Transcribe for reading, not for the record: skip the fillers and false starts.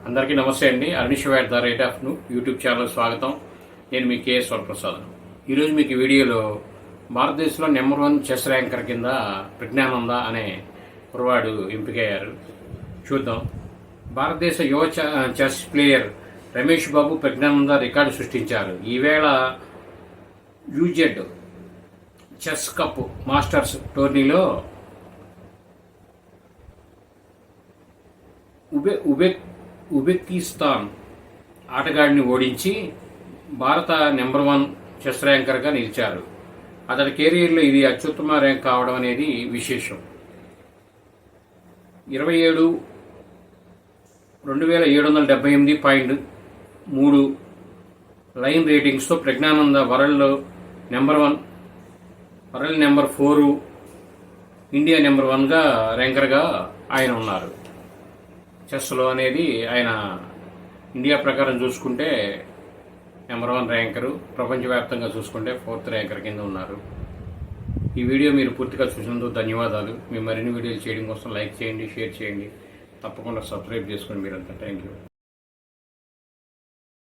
అందరికీ నమస్తే అండి. Arunish white the rate of YouTube channel స్వాగతం. నేను మీ కేఎస్ వరప్రసాద్. ఈరోజు మీకు వీడియోలో భారతదేశంలో నెంబర్ 1 చెస్ ర్యాంకర్ కింద ప్రజ్ఞానంద అనే కుర్రవాడు ఎంపికయ్యారు. చూద్దాం. భారతదేశ యువ chess player Ramesh Babu Praggnanandhaa record సృష్టించారు. ఈవేళ యూజెడ్ చెస్ కప్ మాస్టర్స్ టోర్నీలో ఉబెకిస్తాన్ ఆటగాడిని ఓడించి భారత నెంబర్ 1 చెస్ ర్యాంకర్గా నిలిచారు. అతడి కెరీర్లో ఇది అత్యుత్తమ ర్యాంక్ కావడం అనేది విశేషం. 27,778.3 లైన్ రేటింగ్స్తో Praggnanandhaa world number 4 India number 1గా ర్యాంకర్గా ఆయన ఉన్నారు. చెస్లో అనేది ఆయన ఇండియా ప్రకారం చూసుకుంటే నెంబర్ 1 ర్యాంకరు, ప్రపంచవ్యాప్తంగా చూసుకుంటే 4th ర్యాంకర్ కింద ఉన్నారు. ఈ వీడియో మీరు పూర్తిగా చూసినందుకు ధన్యవాదాలు. మీ మరిన్ని వీడియోలు చేయడం కోసం లైక్ చేయండి, షేర్ చేయండి, తప్పకుండా సబ్స్క్రైబ్ చేసుకోండి మీరంతా. Thank you.